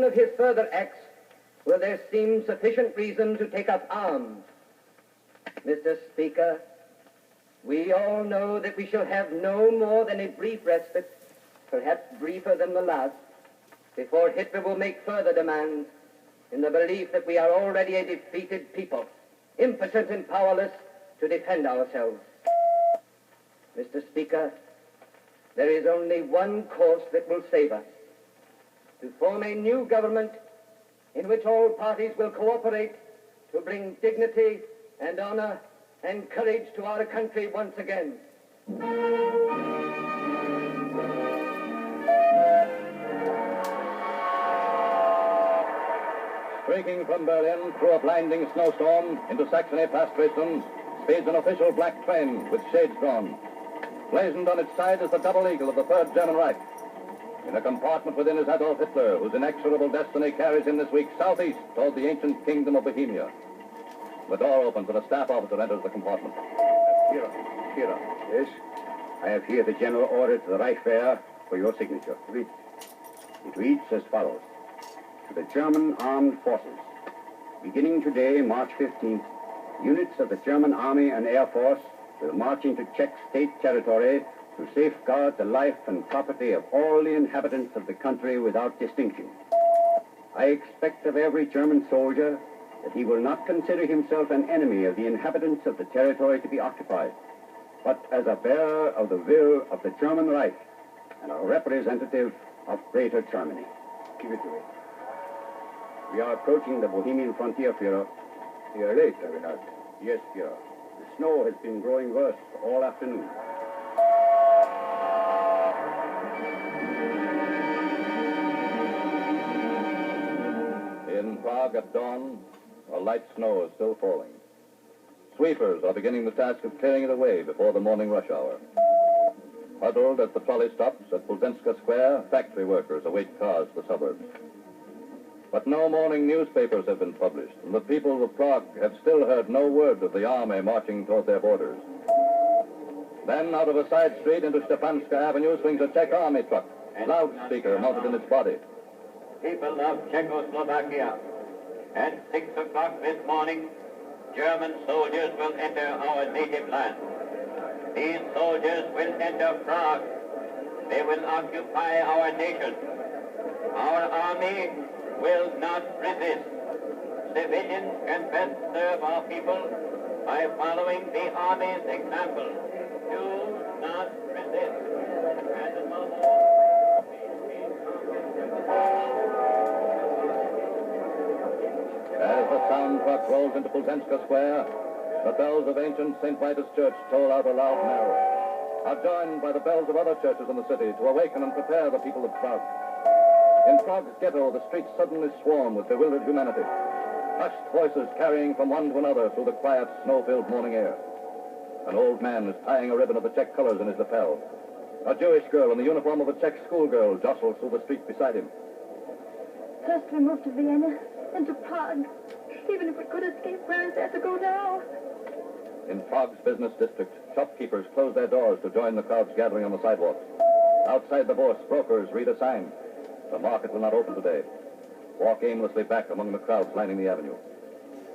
of his further acts will there seem sufficient reason to take up arms. Mr. Speaker, we all know that we shall have no more than a brief respite, perhaps briefer than the last, before Hitler will make further demands in the belief that we are already a defeated people, impotent and powerless to defend ourselves. Mr. Speaker, there is only one course that will save us: to form a new government in which all parties will cooperate to bring dignity and honor and courage to our country once again. Streaking from Berlin through a blinding snowstorm into Saxony past Dresden speeds an official black train with shades drawn. Blazoned on its side is the double eagle of the Third German Reich. In a compartment within is Adolf Hitler, whose inexorable destiny carries him this week southeast toward the ancient kingdom of Bohemia. The door opens and a staff officer enters the compartment. Führer. Yes? I have here the general order to the Reichswehr for your signature. Read. It reads as follows. To the German Armed Forces. Beginning today, March 15th, units of the German Army and Air Force will march into Czech state territory to safeguard the life and property of all the inhabitants of the country without distinction. I expect of every German soldier that he will not consider himself an enemy of the inhabitants of the territory to be occupied, but as a bearer of the will of the German Reich and a representative of Greater Germany. Give it to me. We are approaching the Bohemian frontier, Führer. You are late, have we not? Yes, Führer. The snow has been growing worse all afternoon. In Prague at dawn, a light snow is still falling. Sweepers are beginning the task of clearing it away before the morning rush hour. Huddled at the trolley stops at Pulzenska Square, factory workers await cars for the suburbs. But no morning newspapers have been published, and the people of Prague have still heard no word of the army marching toward their borders. Then, out of a side street into Stepanska Avenue swings a Czech army truck, loudspeaker mounted in its body. People of Czechoslovakia, at 6 o'clock this morning, German soldiers will enter our native land. These soldiers will enter Prague. They will occupy our nation. Our army will not resist. Civilians can best serve our people by following the army's example. Do not resist. And above all, As the sound truck rolls into Pulzenska Square, the bells of ancient St. Vitus Church toll out a loud knell, are joined by the bells of other churches in the city to awaken and prepare the people of Prague. In Prague's ghetto, the streets suddenly swarm with bewildered humanity, hushed voices carrying from one to another through the quiet, snow-filled morning air. An old man is tying a ribbon of the Czech colors in his lapel. A Jewish girl in the uniform of a Czech schoolgirl jostles through the street beside him. First we moved to Vienna, then to Prague. Even if we could escape, where is there to go now? In Prague's business district, shopkeepers close their doors to join the crowds gathering on the sidewalks. Outside the bourse, brokers read a sign. The market will not open today. Walk aimlessly back among the crowds lining the avenue.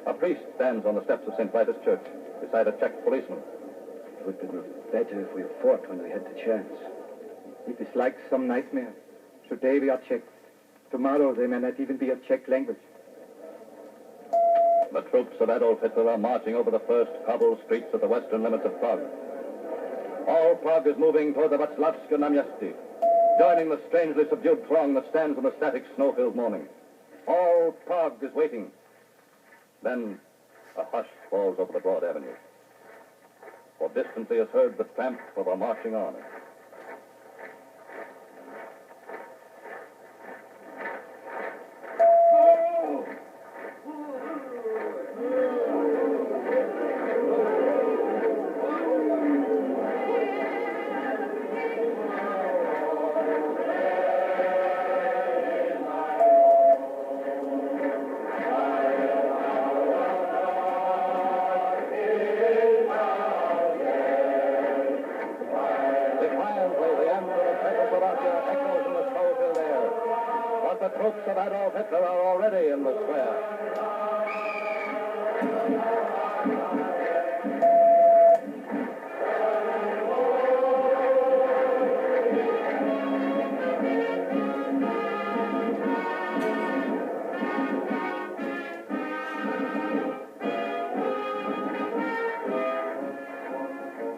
A priest stands on the steps of St. Vitus Church beside a Czech policeman. It would have been better if we fought when we had the chance. It is like some nightmare. Today we are Czech. Tomorrow there may not even be a Czech language. The troops of Adolf Hitler are marching over the first cobbled streets of the western limits of Prague. All Prague is moving toward the Václavské náměstí, joining the strangely subdued throng that stands in the static, snow-filled morning. All Prague is waiting. Then a hush falls over the broad avenue. For distantly is heard the tramp of a marching army. Hitler are already in the square.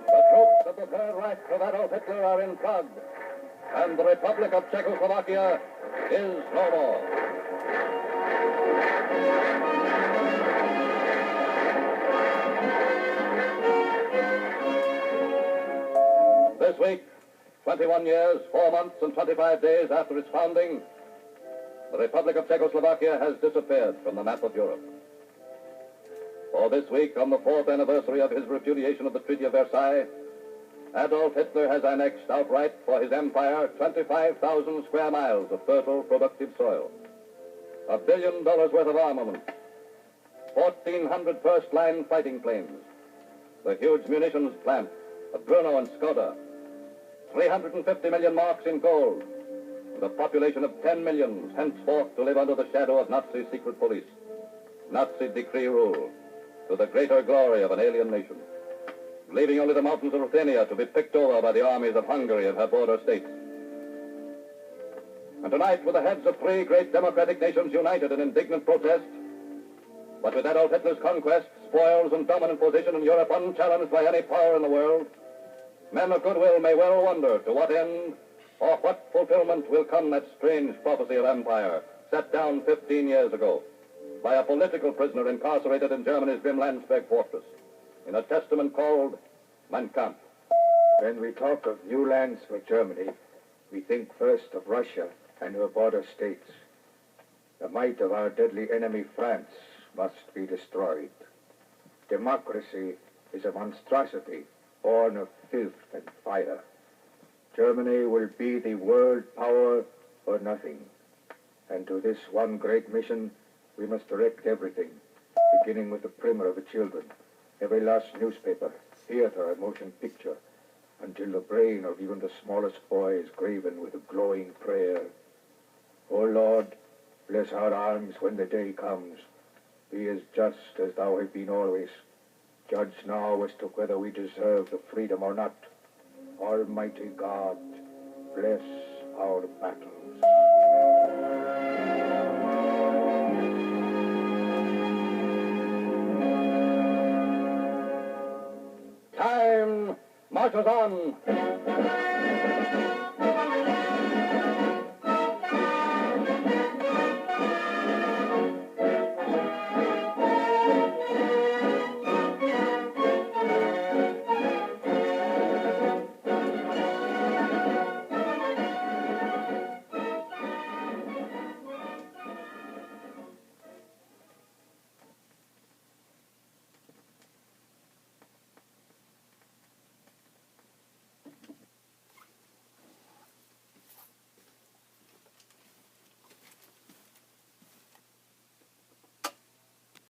The troops of the Third Reich of Adolf Hitler are in Prague, and the Republic of Czechoslovakia is no more. This week, 21 years, 4 months, and 25 days after its founding, the Republic of Czechoslovakia has disappeared from the map of Europe. For this week, on the 4th anniversary of his repudiation of the Treaty of Versailles, Adolf Hitler has annexed outright for his empire 25,000 square miles of fertile, productive soil, $1 billion worth of armament, 1,400 first-line fighting planes, the huge munitions plant of Brno and Skoda, 350 million marks in gold, and a population of 10 millions henceforth to live under the shadow of Nazi secret police, Nazi decree rule, to the greater glory of an alien nation, leaving only the mountains of Ruthenia to be picked over by the armies of Hungary and her border states. And tonight, with the heads of 3 great democratic nations united in indignant protest, but with Adolf Hitler's conquests, spoils, and dominant position in Europe unchallenged by any power in the world, men of goodwill may well wonder to what end or what fulfillment will come that strange prophecy of empire set down 15 years ago by a political prisoner incarcerated in Germany's grim Landsberg fortress in a testament called Mein Kampf. When we talk of new lands for Germany, we think first of Russia and her border states. The might of our deadly enemy, France, must be destroyed. Democracy is a monstrosity born of filth and fire. Germany will be the world power or nothing. And to this one great mission, we must direct everything, beginning with the primer of the children, every last newspaper, theater, and motion picture, until the brain of even the smallest boy is graven with a glowing prayer. O Lord, bless our arms when the day comes. Be as just as thou hast been always. Judge now as to whether we deserve the freedom or not. Almighty God, bless our battles. Time marches on.